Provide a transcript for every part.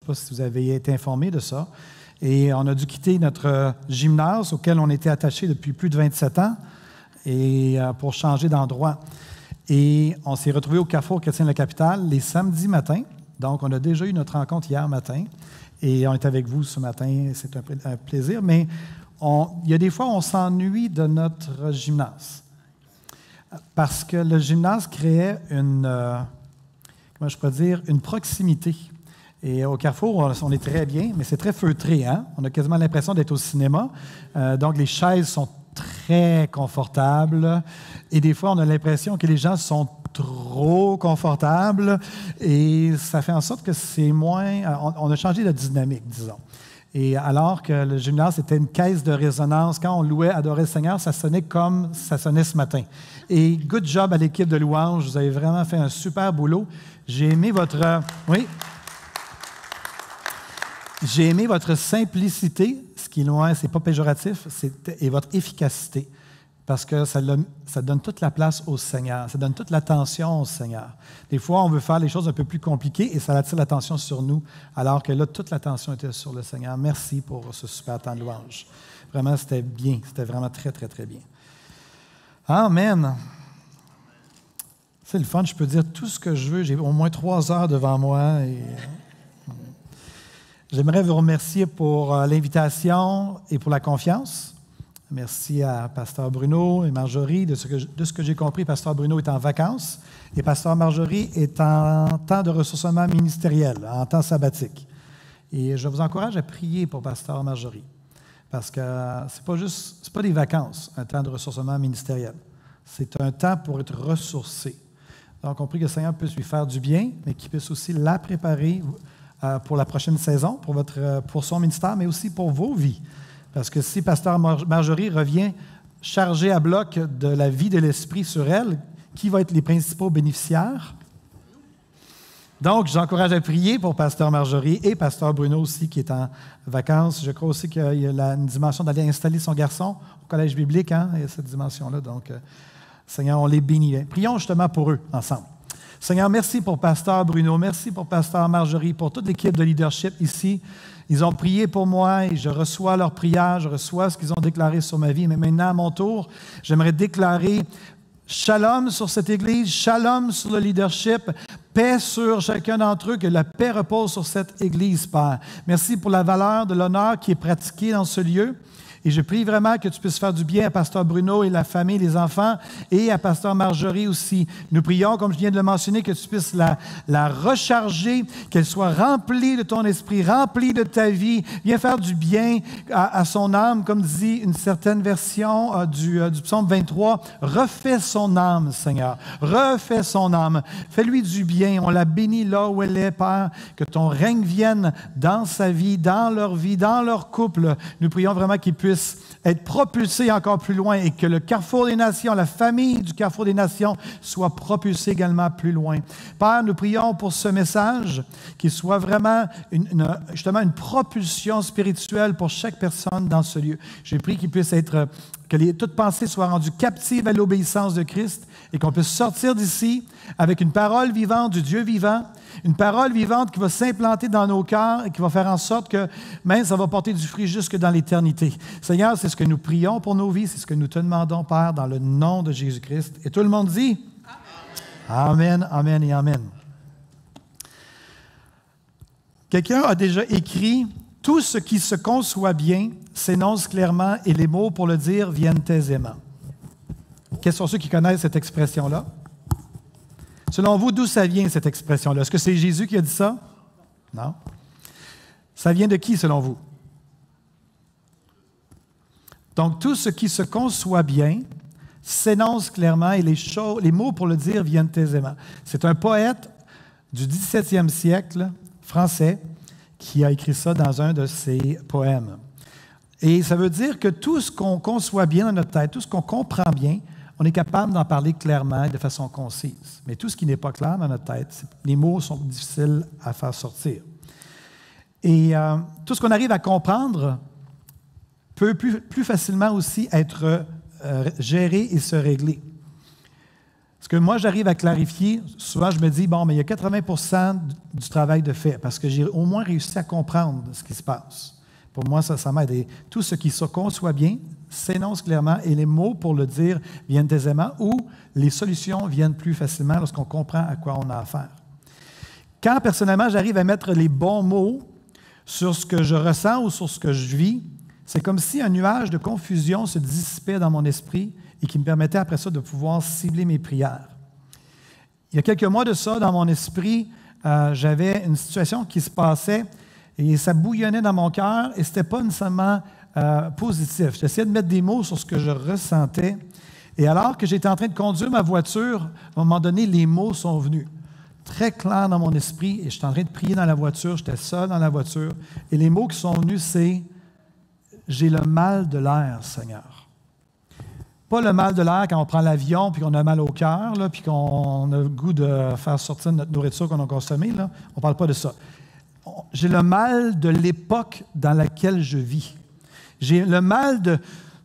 Je ne sais pas si vous avez été informé de ça. Et on a dû quitter notre gymnase auquel on était attaché depuis plus de 27 ans et, pour changer d'endroit. Et on s'est retrouvés au Carrefour Chrétien-la-Capitale les samedis matins. Donc, on a déjà eu notre rencontre hier matin. Et on est avec vous ce matin. C'est un plaisir. Mais il y a des fois, on s'ennuie de notre gymnase. Parce que le gymnase créait une proximité. Et au Carrefour, on est très bien, mais c'est très feutré, hein? On a quasiment l'impression d'être au cinéma. Donc, les chaises sont très confortables. Et des fois, on a l'impression que les gens sont trop confortables. Et ça fait en sorte que c'est moins... On a changé de dynamique, disons. Et alors que le gymnase était une caisse de résonance, quand on louait Adorer le Seigneur, ça sonnait comme ça sonnait ce matin. Et good job à l'équipe de louange. Vous avez vraiment fait un super boulot. J'ai aimé votre... Oui. J'ai aimé votre simplicité, ce qui est loin, ce n'est pas péjoratif, et votre efficacité, parce que ça donne toute la place au Seigneur, ça donne toute l'attention au Seigneur. Des fois, on veut faire les choses un peu plus compliquées et ça attire l'attention sur nous, alors que là, toute l'attention était sur le Seigneur. Merci pour ce super temps de louange. Vraiment, c'était bien, c'était vraiment très, très, très bien. Amen. C'est le fun, je peux dire tout ce que je veux. J'ai au moins 3 heures devant moi et... J'aimerais vous remercier pour l'invitation et pour la confiance. Merci à Pasteur Bruno et Marjorie. De ce que j'ai compris, Pasteur Bruno est en vacances et Pasteur Marjorie est en temps de ressourcement ministériel, en temps sabbatique. Et je vous encourage à prier pour Pasteur Marjorie parce que c'est pas des vacances, un temps de ressourcement ministériel. C'est un temps pour être ressourcé. Donc, on prie que le Seigneur puisse lui faire du bien, mais qu'il puisse aussi la préparer pour la prochaine saison, pour son ministère, mais aussi pour vos vies. Parce que si Pasteur Marjorie revient chargé à bloc de la vie de l'Esprit sur elle, qui va être les principaux bénéficiaires? Donc, j'encourage à prier pour Pasteur Marjorie et Pasteur Bruno aussi, qui est en vacances. Je crois aussi qu'il y a une dimension d'aller installer son garçon au collège biblique. Hein? Il y a cette dimension-là. Donc, Seigneur, on les bénit. Prions justement pour eux ensemble. Seigneur, merci pour Pasteur Bruno, merci pour Pasteur Marjorie, pour toute l'équipe de leadership ici. Ils ont prié pour moi et je reçois leurs prières, je reçois ce qu'ils ont déclaré sur ma vie. Mais maintenant, à mon tour, j'aimerais déclarer shalom sur cette Église, shalom sur le leadership, paix sur chacun d'entre eux, que la paix repose sur cette Église, Père. Merci pour la valeur de l'honneur qui est pratiquée dans ce lieu. Et je prie vraiment que tu puisses faire du bien à Pasteur Bruno et la famille, les enfants, et à Pasteur Marjorie aussi. Nous prions, comme je viens de le mentionner, que tu puisses la recharger, qu'elle soit remplie de ton esprit, remplie de ta vie. Viens faire du bien à son âme, comme dit une certaine version du psaume 23. Refais son âme, Seigneur. Refais son âme. Fais-lui du bien. On la bénit là où elle est, Père. Que ton règne vienne dans sa vie, dans leur couple. Nous prions vraiment qu'il puisse être propulsé encore plus loin et que le Carrefour des Nations, la famille du Carrefour des Nations soit propulsée également plus loin. Père, nous prions pour ce message, qu'il soit vraiment justement une propulsion spirituelle pour chaque personne dans ce lieu. Je prie qu'il puisse être, que toute pensée soit rendue captive à l'obéissance de Christ et qu'on puisse sortir d'ici avec une parole vivante du Dieu vivant, une parole vivante qui va s'implanter dans nos cœurs et qui va faire en sorte que même ça va porter du fruit jusque dans l'éternité. Seigneur, c'est ce que nous prions pour nos vies, c'est ce que nous te demandons, Père, dans le nom de Jésus-Christ. Et tout le monde dit? Amen, amen et amen. Quelqu'un a déjà écrit « Tout ce qui se conçoit bien s'énonce clairement et les mots pour le dire viennent aisément. » Quels sont ceux qui connaissent cette expression-là? Selon vous, d'où ça vient, cette expression-là? Est-ce que c'est Jésus qui a dit ça? Non. Ça vient de qui, selon vous? Donc, tout ce qui se conçoit bien s'énonce clairement et les mots pour le dire viennent aisément. C'est un poète du 17e siècle français qui a écrit ça dans un de ses poèmes. Et ça veut dire que tout ce qu'on conçoit bien dans notre tête, tout ce qu'on comprend bien, on est capable d'en parler clairement et de façon concise. Mais tout ce qui n'est pas clair dans notre tête, les mots sont difficiles à faire sortir. Et tout ce qu'on arrive à comprendre peut plus facilement aussi être géré et se régler. Ce que moi, j'arrive à clarifier, souvent je me dis, bon, mais il y a 80% du travail de fait, parce que j'ai au moins réussi à comprendre ce qui se passe. Pour moi, ça m'aide. Et tout ce qui se conçoit bien s'énonce clairement et les mots pour le dire viennent aisément ou les solutions viennent plus facilement lorsqu'on comprend à quoi on a affaire. Quand, personnellement, j'arrive à mettre les bons mots sur ce que je ressens ou sur ce que je vis, c'est comme si un nuage de confusion se dissipait dans mon esprit et qui me permettait après ça de pouvoir cibler mes prières. Il y a quelques mois de ça, dans mon esprit, j'avais une situation qui se passait et ça bouillonnait dans mon cœur et ce n'était pas nécessairement positif. J'essayais de mettre des mots sur ce que je ressentais et alors que j'étais en train de conduire ma voiture, à un moment donné, les mots sont venus. Très clair dans mon esprit et j'étais en train de prier dans la voiture, j'étais seul dans la voiture et les mots qui sont venus, c'est « J'ai le mal de l'air, Seigneur ». Pas le mal de l'air quand on prend l'avion puis qu'on a mal au cœur, puis qu'on a le goût de faire sortir notre nourriture qu'on a consommée. Là. On ne parle pas de ça. J'ai le mal de l'époque dans laquelle je vis. J'ai le mal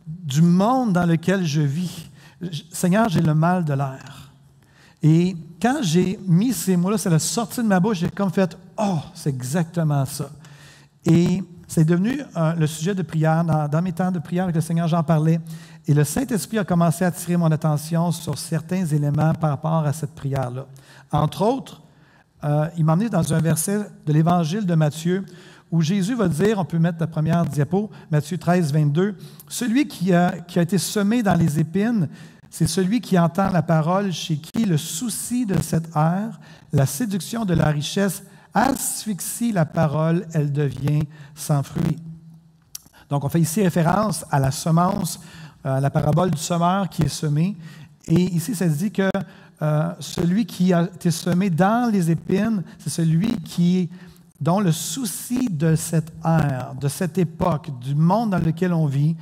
du monde dans lequel je vis. Seigneur, j'ai le mal de l'air. Et quand j'ai mis ces mots-là, ça a sorti de ma bouche, j'ai comme fait « Oh, c'est exactement ça ». Et c'est devenu le sujet de prière. Dans mes temps de prière avec le Seigneur, j'en parlais. Et le Saint-Esprit a commencé à attirer mon attention sur certains éléments par rapport à cette prière-là. Entre autres, il m'a emmené dans un verset de l'Évangile de Matthieu où Jésus va dire, on peut mettre la première diapo, Matthieu 13, 22, « Celui qui a été semé dans les épines, c'est celui qui entend la parole, chez qui le souci de cette ère, la séduction de la richesse, asphyxie la parole, elle devient sans fruit. » Donc, on fait ici référence à la semence, à la parabole du semeur qui est semé. Et ici, ça se dit que celui qui a été semé dans les épines, c'est celui dont le souci de cette ère, de cette époque, du monde dans lequel on vit,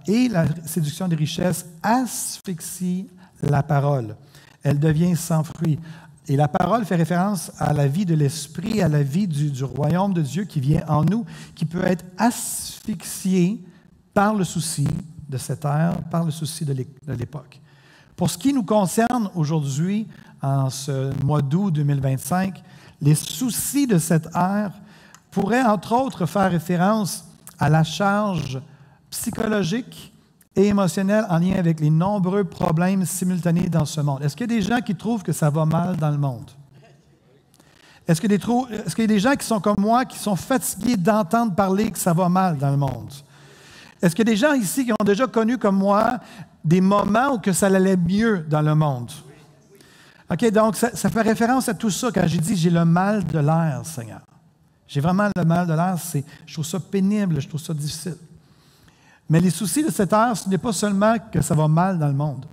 et la séduction des richesses asphyxie la parole. Elle devient sans fruit. Et la parole fait référence à la vie de l'esprit, à la vie du royaume de Dieu qui vient en nous, qui peut être asphyxiée par le souci de cette ère, par le souci de l'époque. Pour ce qui nous concerne aujourd'hui, en ce mois d'août 2025, les soucis de cette ère pourraient, entre autres, faire référence à la charge psychologique et émotionnelle en lien avec les nombreux problèmes simultanés dans ce monde. Est-ce qu'il y a des gens qui trouvent que ça va mal dans le monde? Est-ce qu'il y a des gens qui sont comme moi, qui sont fatigués d'entendre parler que ça va mal dans le monde? Est-ce qu'il y a des gens ici qui ont déjà connu comme moi des moments où que ça allait mieux dans le monde? OK, donc ça fait référence à tout ça quand j'ai dit « j'ai le mal de l'air, Seigneur ». J'ai vraiment le mal de l'air, je trouve ça pénible, je trouve ça difficile. Mais les soucis de cette ère, ce n'est pas seulement que ça va mal dans le monde.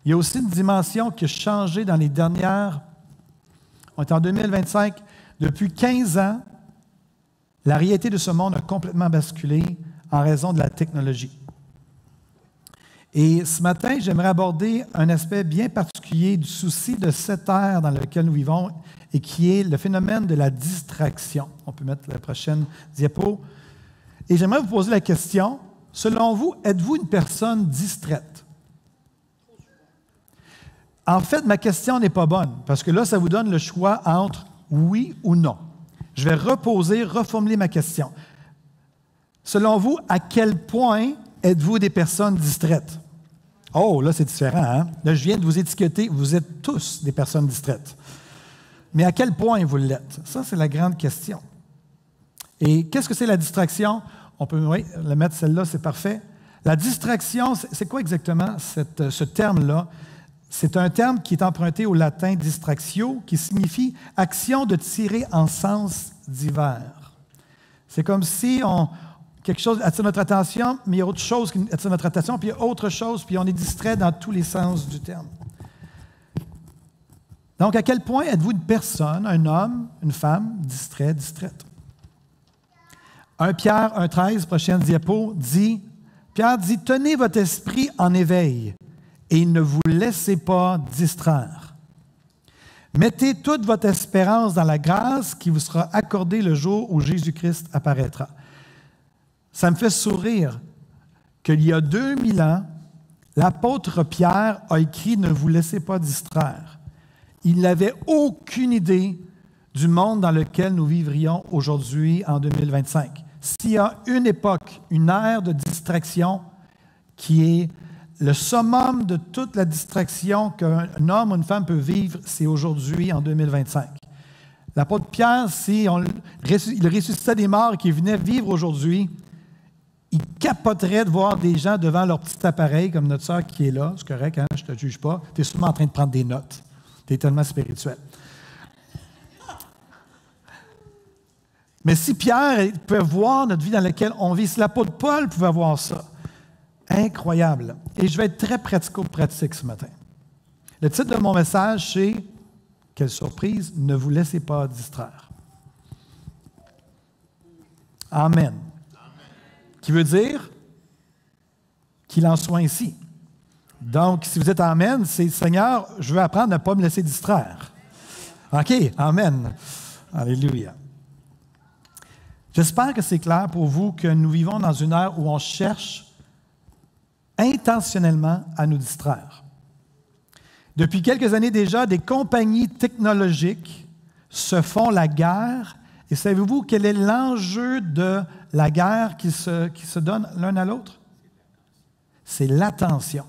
Il y a aussi une dimension qui a changé dans les dernières... On est en 2025. Depuis 15 ans, la réalité de ce monde a complètement basculé en raison de la technologie. Et ce matin, j'aimerais aborder un aspect bien particulier du souci de cette ère dans laquelle nous vivons et qui est le phénomène de la distraction. On peut mettre la prochaine diapo. Et j'aimerais vous poser la question, selon vous, êtes-vous une personne distraite? En fait, ma question n'est pas bonne, parce que là, ça vous donne le choix entre oui ou non. Je vais reformuler ma question. Selon vous, à quel point êtes-vous des personnes distraites? Oh, là, c'est différent, hein? Là, je viens de vous étiqueter, vous êtes tous des personnes distraites. Mais à quel point vous l'êtes? Ça, c'est la grande question. Et qu'est-ce que c'est la distraction? On peut, oui, la mettre celle-là, c'est parfait. La distraction, c'est quoi exactement ce terme-là? C'est un terme qui est emprunté au latin distractio, qui signifie action de tirer en sens divers. C'est comme si quelque chose attire notre attention, mais il y a autre chose qui attire notre attention, puis il y a autre chose, puis on est distrait dans tous les sens du terme. Donc, à quel point êtes-vous une personne, un homme, une femme, distrait, distraite? 1 Pierre 1,13, prochaine diapo, Pierre dit « Tenez votre esprit en éveil et ne vous laissez pas distraire. Mettez toute votre espérance dans la grâce qui vous sera accordée le jour où Jésus-Christ apparaîtra. » Ça me fait sourire qu'il y a 2000 ans, L'apôtre Pierre a écrit « Ne vous laissez pas distraire ». Il n'avait aucune idée du monde dans lequel nous vivrions aujourd'hui en 2025. S'il y a une époque, une ère de distraction qui est le summum de toute la distraction qu'un homme ou une femme peut vivre, c'est aujourd'hui en 2025. L'apôtre Pierre, si il ressuscitait des morts et qu'il venait vivre aujourd'hui, il capoterait de voir des gens devant leur petit appareil, comme notre sœur qui est là. C'est correct, hein? Je ne te juge pas. Tu es sûrement en train de prendre des notes. Tu es tellement spirituel. Mais si Pierre pouvait voir notre vie dans laquelle on vit, si l'apôtre Paul pouvait voir ça, incroyable. Et je vais être très pratico-pratique ce matin. Le titre de mon message, c'est, quelle surprise, ne vous laissez pas distraire. Amen. Qui veut dire qu'il en soit ainsi. Donc, si vous êtes Amen, c'est Seigneur, je veux apprendre à ne pas me laisser distraire. OK, Amen. Alléluia. J'espère que c'est clair pour vous que nous vivons dans une ère où on cherche intentionnellement à nous distraire. Depuis quelques années déjà, des compagnies technologiques se font la guerre. Et savez-vous quel est l'enjeu de la guerre qui se donne l'un à l'autre? C'est l'attention.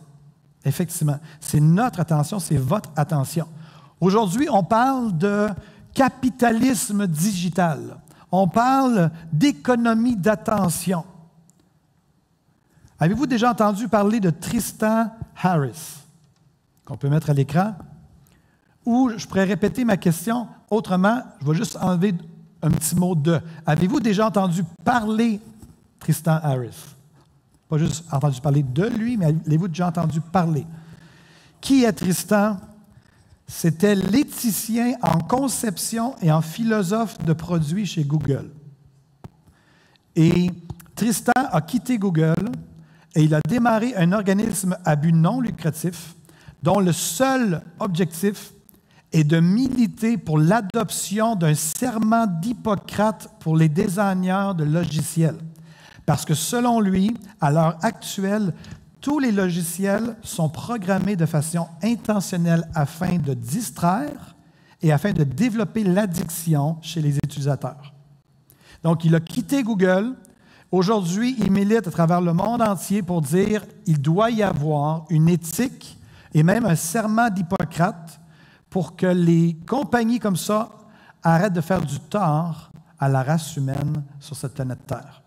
Effectivement, c'est notre attention, c'est votre attention. Aujourd'hui, on parle de capitalisme digital. On parle d'économie d'attention. Avez-vous déjà entendu parler de Tristan Harris, qu'on peut mettre à l'écran? Ou je pourrais répéter ma question autrement, je vais juste enlever un petit mot de. Avez-vous déjà entendu parler Tristan Harris? Pas juste entendu parler de lui, mais avez-vous déjà entendu parler? Qui est Tristan? C'était l'éthicien en conception et en philosophe de produits chez Google. Et Tristan a quitté Google et il a démarré un organisme à but non lucratif dont le seul objectif est de militer pour l'adoption d'un serment d'Hippocrate pour les designers de logiciels. Parce que selon lui, à l'heure actuelle, tous les logiciels sont programmés de façon intentionnelle afin de distraire et afin de développer l'addiction chez les utilisateurs. Donc, il a quitté Google. Aujourd'hui, il milite à travers le monde entier pour dire qu'il doit y avoir une éthique et même un serment d'Hippocrate pour que les compagnies comme ça arrêtent de faire du tort à la race humaine sur cette planète Terre.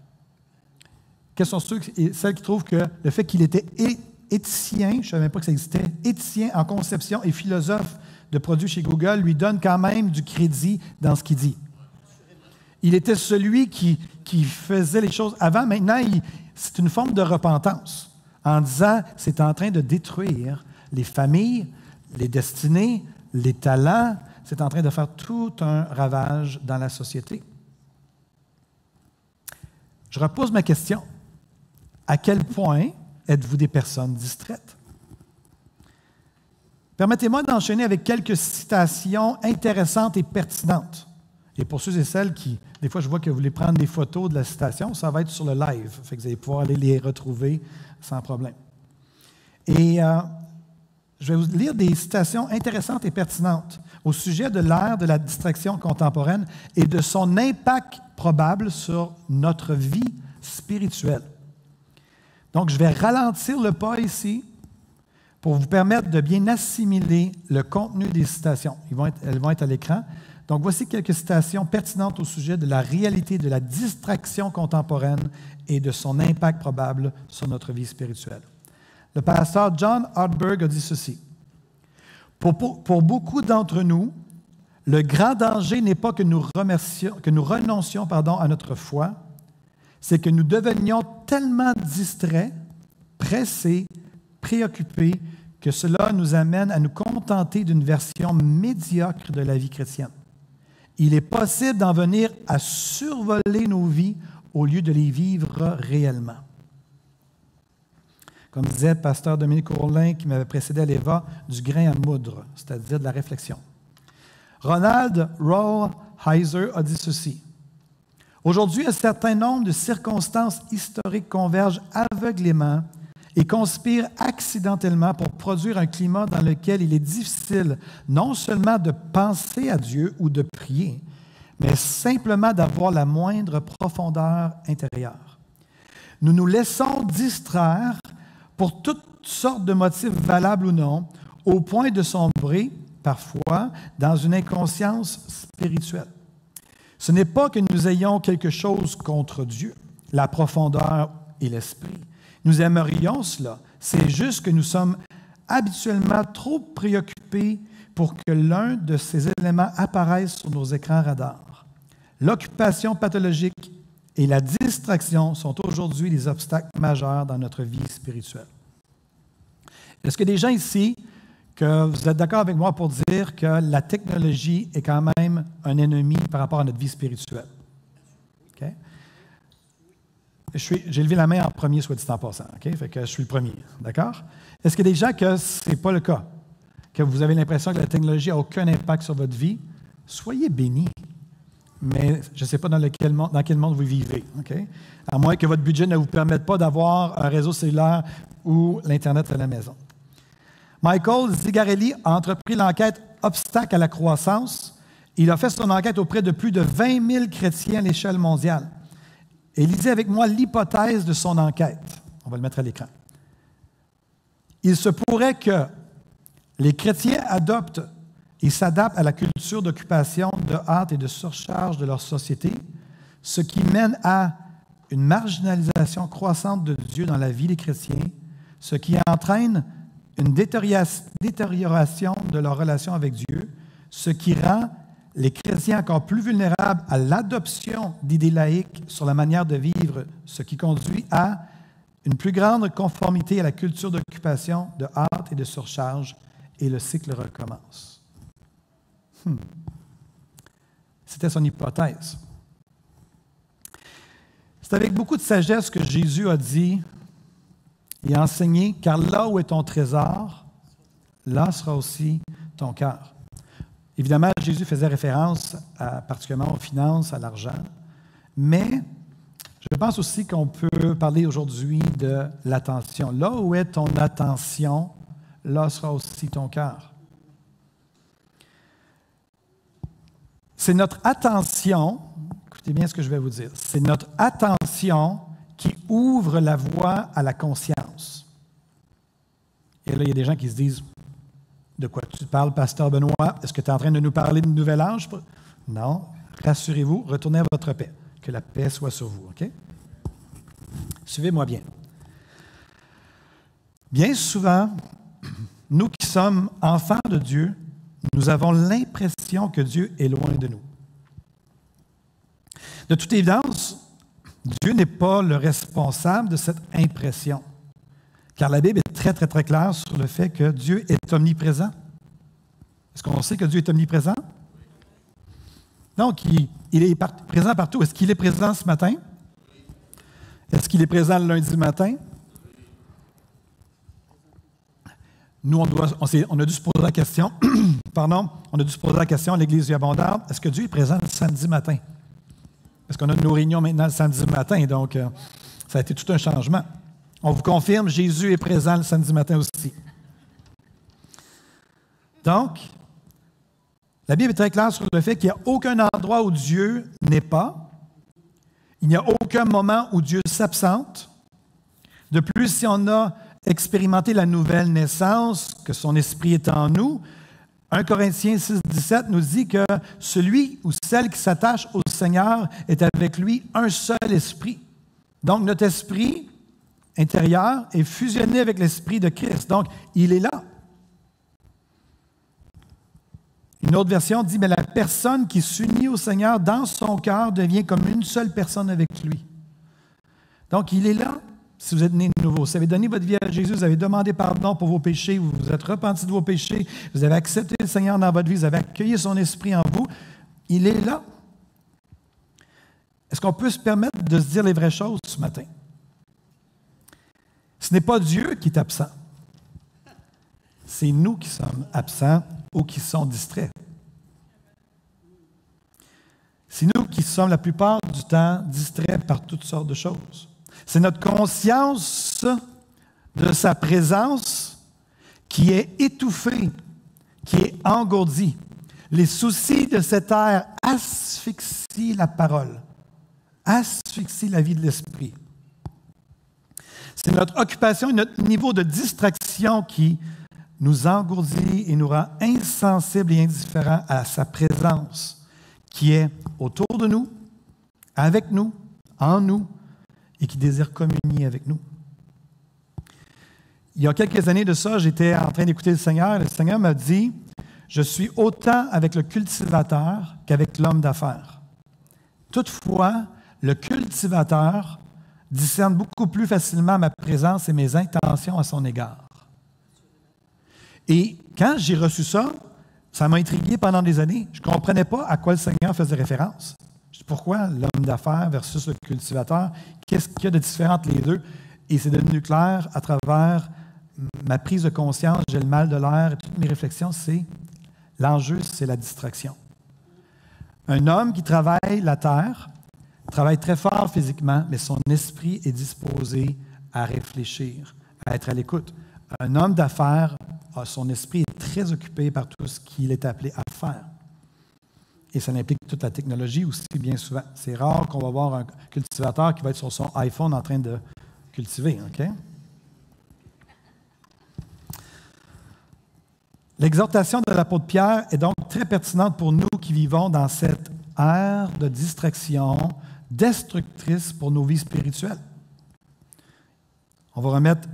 Quels sont ceux et celles qui trouvent que le fait qu'il était éthicien, je ne savais même pas que ça existait, éthicien en conception et philosophe de produits chez Google, lui donne quand même du crédit dans ce qu'il dit. Il était celui qui faisait les choses avant. Maintenant, c'est une forme de repentance en disant c'est en train de détruire les familles, les destinées, les talents. C'est en train de faire tout un ravage dans la société. Je repose ma question. À quel point êtes-vous des personnes distraites? Permettez-moi d'enchaîner avec quelques citations intéressantes et pertinentes. Et pour ceux et celles qui, des fois, je vois que vous voulez prendre des photos de la citation, ça va être sur le live. Fait que vous allez pouvoir aller les retrouver sans problème. Et je vais vous lire des citations intéressantes et pertinentes au sujet de l'ère de la distraction contemporaine et de son impact probable sur notre vie spirituelle. Donc, je vais ralentir le pas ici pour vous permettre de bien assimiler le contenu des citations. Elles vont être à l'écran. Donc, voici quelques citations pertinentes au sujet de la réalité de la distraction contemporaine et de son impact probable sur notre vie spirituelle. Le pasteur John Ortberg a dit ceci. Pour beaucoup d'entre nous, le grand danger n'est pas que nous renoncions à notre foi, c'est que nous devenions tellement distraits, pressés, préoccupés, que cela nous amène à nous contenter d'une version médiocre de la vie chrétienne. Il est possible d'en venir à survoler nos vies au lieu de les vivre réellement. Comme disait le pasteur Dominique Courlin, qui m'avait précédé à l'Eva, du grain à moudre, c'est-à-dire de la réflexion. Ronald Rolheiser a dit ceci. Aujourd'hui, un certain nombre de circonstances historiques convergent aveuglément et conspirent accidentellement pour produire un climat dans lequel il est difficile non seulement de penser à Dieu ou de prier, mais simplement d'avoir la moindre profondeur intérieure. Nous nous laissons distraire pour toutes sortes de motifs valables ou non, au point de sombrer, parfois, dans une inconscience spirituelle. Ce n'est pas que nous ayons quelque chose contre Dieu, la profondeur et l'esprit. Nous aimerions cela. C'est juste que nous sommes habituellement trop préoccupés pour que l'un de ces éléments apparaisse sur nos écrans radars. L'occupation pathologique et la distraction sont aujourd'hui des obstacles majeurs dans notre vie spirituelle. Est-ce qu'il y a des gens ici que vous êtes d'accord avec moi pour dire que la technologie est quand même un ennemi par rapport à notre vie spirituelle? Okay? J'ai levé la main en premier, soit dit en passant. Okay? Fait que je suis le premier. D'accord? Est-ce qu'il y a des gens que ce n'est pas le cas? Que vous avez l'impression que la technologie n'a aucun impact sur votre vie? Soyez bénis. Mais je ne sais pas dans quel monde vous vivez. Okay? À moins que votre budget ne vous permette pas d'avoir un réseau cellulaire ou l'Internet à la maison. Michael Zigarelli a entrepris l'enquête Obstacles à la croissance. Il a fait son enquête auprès de plus de 20 000 chrétiens à l'échelle mondiale. Et lisez avec moi l'hypothèse de son enquête. On va le mettre à l'écran. Il se pourrait que les chrétiens adoptent et s'adaptent à la culture d'occupation, de hâte et de surcharge de leur société, ce qui mène à une marginalisation croissante de Dieu dans la vie des chrétiens, ce qui entraîne une détérioration de leur relation avec Dieu, ce qui rend les chrétiens encore plus vulnérables à l'adoption d'idées laïques sur la manière de vivre, ce qui conduit à une plus grande conformité à la culture d'occupation, de hâte et de surcharge, et le cycle recommence. C'était son hypothèse. C'est avec beaucoup de sagesse que Jésus a dit et a enseigné, car là où est ton trésor, là sera aussi ton cœur. Évidemment, Jésus faisait référence particulièrement aux finances, à l'argent, mais je pense aussi qu'on peut parler aujourd'hui de l'attention. Là où est ton attention, là sera aussi ton cœur. C'est notre attention, écoutez bien ce que je vais vous dire, c'est notre attention qui ouvre la voie à la conscience. Et là, il y a des gens qui se disent, de quoi tu parles, pasteur Benoît? Est-ce que tu es en train de nous parler de nouvel âge? Non, rassurez-vous, retournez à votre paix. Que la paix soit sur vous, OK? Suivez-moi bien. Bien souvent, nous qui sommes enfants de Dieu, nous avons l'impression que Dieu est loin de nous. De toute évidence, Dieu n'est pas le responsable de cette impression, car la Bible est très, très, très claire sur le fait que Dieu est omniprésent. Est-ce qu'on sait que Dieu est omniprésent? Donc, il est présent partout. Est-ce qu'il est présent ce matin? Est-ce qu'il est présent le lundi matin? Nous, on a dû se poser la question, on a dû se poser la question à l'Église du Abondard, est-ce que Dieu est présent le samedi matin? Parce qu'on a nos réunions maintenant le samedi matin, donc ça a été tout un changement. On vous confirme, Jésus est présent le samedi matin aussi. Donc, la Bible est très claire sur le fait qu'il n'y a aucun endroit où Dieu n'est pas. Il n'y a aucun moment où Dieu s'absente. De plus, si on a expérimenté la nouvelle naissance, que son esprit est en nous, 1 Corinthiens 6, 17 nous dit que celui ou celle qui s'attache au Seigneur est avec lui un seul esprit. Donc, notre esprit intérieur est fusionné avec l'esprit de Christ. Donc, il est là. Une autre version dit, mais la personne qui s'unit au Seigneur dans son cœur devient comme une seule personne avec lui. Donc, il est là. Si vous êtes né de nouveau, si vous avez donné votre vie à Jésus, vous avez demandé pardon pour vos péchés, vous vous êtes repenti de vos péchés, vous avez accepté le Seigneur dans votre vie, vous avez accueilli son esprit en vous, il est là. Est-ce qu'on peut se permettre de se dire les vraies choses ce matin? Ce n'est pas Dieu qui est absent. C'est nous qui sommes absents ou qui sont distraits. C'est nous qui sommes la plupart du temps distraits par toutes sortes de choses. C'est notre conscience de sa présence qui est étouffé, qui est engourdi. Les soucis de cette ère asphyxient la parole, asphyxient la vie de l'esprit. C'est notre occupation et notre niveau de distraction qui nous engourdit et nous rend insensibles et indifférents à sa présence qui est autour de nous, avec nous, en nous et qui désire communier avec nous. Il y a quelques années de ça, j'étais en train d'écouter le Seigneur et le Seigneur m'a dit « Je suis autant avec le cultivateur qu'avec l'homme d'affaires. Toutefois, le cultivateur discerne beaucoup plus facilement ma présence et mes intentions à son égard. » Et quand j'ai reçu ça, ça m'a intrigué pendant des années. Je ne comprenais pas à quoi le Seigneur faisait référence. Je dis, pourquoi l'homme d'affaires versus le cultivateur? Qu'est-ce qu'il y a de différent entre les deux? Et c'est devenu clair à travers ma prise de conscience, j'ai le mal de l'air et toutes mes réflexions, l'enjeu, c'est la distraction. Un homme qui travaille la terre travaille très fort physiquement, mais son esprit est disposé à réfléchir, à être à l'écoute. Un homme d'affaires, son esprit est très occupé par tout ce qu'il est appelé à faire. Et ça implique toute la technologie aussi, bien souvent. C'est rare qu'on va voir un cultivateur qui va être sur son iPhone en train de cultiver. OK? L'exhortation de l'apôtre Pierre est donc très pertinente pour nous qui vivons dans cette ère de distraction destructrice pour nos vies spirituelles. On va remettre,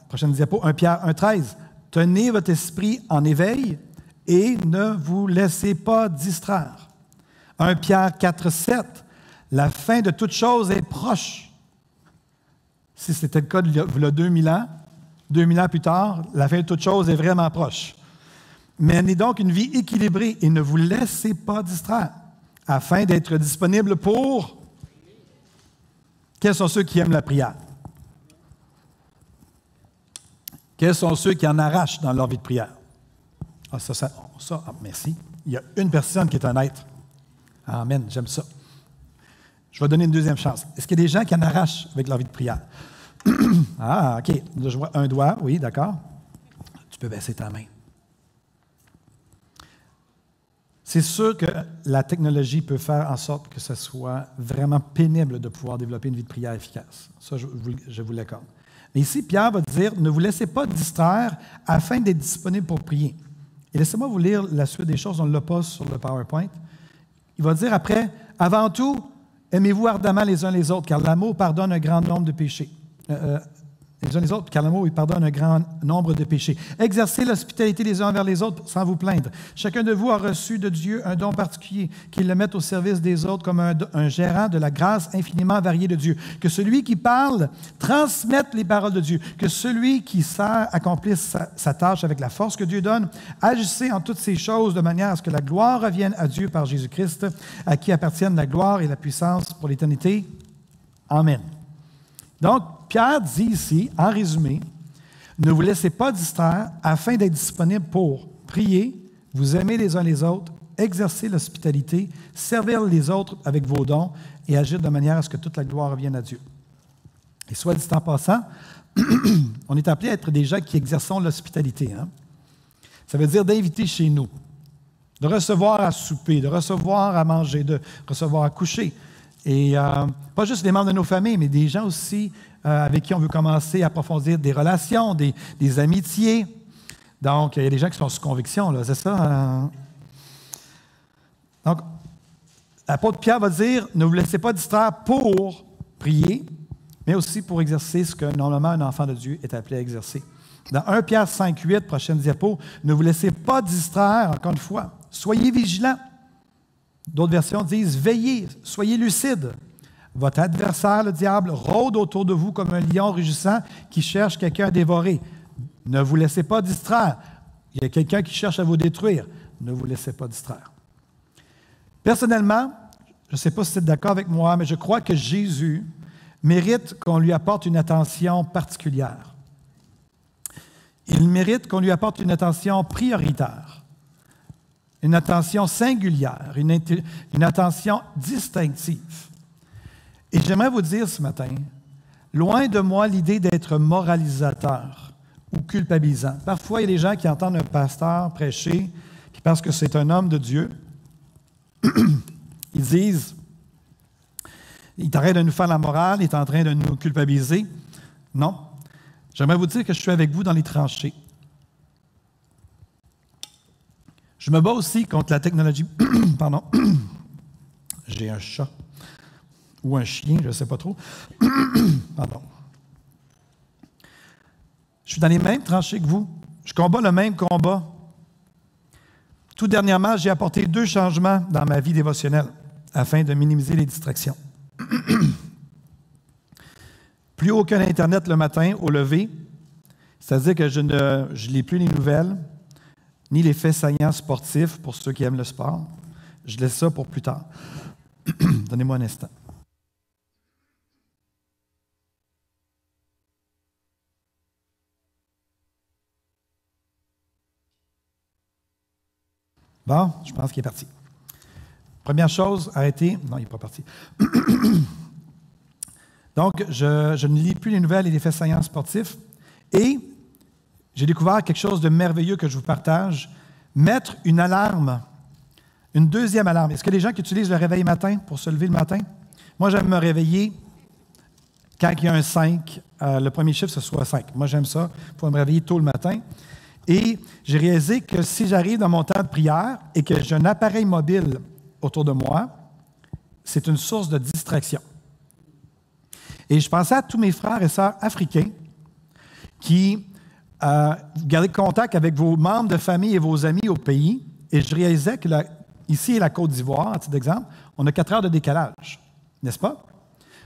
prochaine diapo, 1 Pierre 1,13. « Tenez votre esprit en éveil et ne vous laissez pas distraire. » 1 Pierre 4,7. « La fin de toute chose est proche. » Si c'était le cas il y a 2000 ans, 2000 ans plus tard, la fin de toute chose est vraiment proche. Menez donc une vie équilibrée et ne vous laissez pas distraire, afin d'être disponible pour... Quels sont ceux qui aiment la prière? Quels sont ceux qui en arrachent dans leur vie de prière? Merci. Il y a une personne qui est honnête. Amen, j'aime ça. Je vais donner une deuxième chance. Est-ce qu'il y a des gens qui en arrachent avec leur vie de prière? Ah, OK. Là, je vois un doigt. Oui, d'accord. Tu peux baisser ta main. C'est sûr que la technologie peut faire en sorte que ce soit vraiment pénible de pouvoir développer une vie de prière efficace. Ça, je vous l'accorde. Mais ici, Pierre va dire, ne vous laissez pas distraire afin d'être disponible pour prier. Et laissez-moi vous lire la suite des choses, on ne l'a pas sur le PowerPoint. Il va dire après, avant tout, aimez-vous ardemment les uns les autres, car l'amour pardonne un grand nombre de péchés. Les uns les autres, car l'amour pardonne un grand nombre de péchés. Exercez l'hospitalité les uns envers les autres sans vous plaindre. Chacun de vous a reçu de Dieu un don particulier, qu'il le mette au service des autres comme un gérant de la grâce infiniment variée de Dieu. Que celui qui parle transmette les paroles de Dieu. Que celui qui sert accomplisse sa tâche avec la force que Dieu donne. Agissez en toutes ces choses de manière à ce que la gloire revienne à Dieu par Jésus-Christ, à qui appartiennent la gloire et la puissance pour l'éternité. Amen. Donc, Pierre dit ici, en résumé, ne vous laissez pas distraire afin d'être disponible pour prier, vous aimer les uns les autres, exercer l'hospitalité, servir les autres avec vos dons et agir de manière à ce que toute la gloire revienne à Dieu. Et soit dit en passant, on est appelé à être des gens qui exerçons l'hospitalité. Hein? Ça veut dire d'inviter chez nous, de recevoir à souper, de recevoir à manger, de recevoir à coucher. Et pas juste les membres de nos familles, mais des gens aussi avec qui on veut commencer à approfondir des relations, des amitiés. Donc, il y a des gens qui sont sous conviction, là, c'est ça? Hein? Donc, l'apôtre Pierre va dire, ne vous laissez pas distraire pour prier, mais aussi pour exercer ce que normalement un enfant de Dieu est appelé à exercer. Dans 1 Pierre 5,8, prochaine diapo, ne vous laissez pas distraire, encore une fois, soyez vigilants. D'autres versions disent, veillez, soyez lucides. Votre adversaire, le diable, rôde autour de vous comme un lion rugissant qui cherche quelqu'un à dévorer. Ne vous laissez pas distraire. Il y a quelqu'un qui cherche à vous détruire. Ne vous laissez pas distraire. Personnellement, je ne sais pas si vous êtes d'accord avec moi, mais je crois que Jésus mérite qu'on lui apporte une attention particulière. Il mérite qu'on lui apporte une attention prioritaire, une attention singulière, une attention distinctive. Et j'aimerais vous dire ce matin, Loin de moi l'idée d'être moralisateur ou culpabilisant. Parfois, il y a des gens qui entendent un pasteur prêcher, qui parce que c'est un homme de Dieu, ils disent, il est en train de nous faire la morale, il est en train de nous culpabiliser. Non. J'aimerais vous dire que je suis avec vous dans les tranchées. Je me bats aussi contre la technologie. Pardon. J'ai un chat. Ou un chien, je ne sais pas trop. Pardon. Je suis dans les mêmes tranchées que vous. Je combats le même combat. Tout dernièrement, j'ai apporté 2 changements dans ma vie dévotionnelle afin de minimiser les distractions. Plus aucun Internet le matin au lever, c'est-à-dire que je ne lis plus les nouvelles, ni les faits saillants sportifs pour ceux qui aiment le sport. Je laisse ça pour plus tard. Donnez-moi un instant. Bon, je pense qu'il est parti. Première chose, arrêtez. Non, il n'est pas parti. Donc, je ne lis plus les nouvelles et les faits saillants sportifs. Et j'ai découvert quelque chose de merveilleux que je vous partage. Mettre une alarme, une deuxième alarme. Est-ce qu'il y a des gens qui utilisent le réveil matin pour se lever le matin? Moi, j'aime me réveiller quand il y a un 5. Le premier chiffre, ce soit 5. Moi, j'aime ça pour me réveiller tôt le matin. Et j'ai réalisé que si j'arrive dans mon temps de prière et que j'ai un appareil mobile autour de moi, c'est une source de distraction. Et je pensais à tous mes frères et sœurs africains qui gardaient contact avec vos membres de famille et vos amis au pays. Et je réalisais que ici, la Côte d'Ivoire, à titre d'exemple, on a 4 heures de décalage, n'est-ce pas?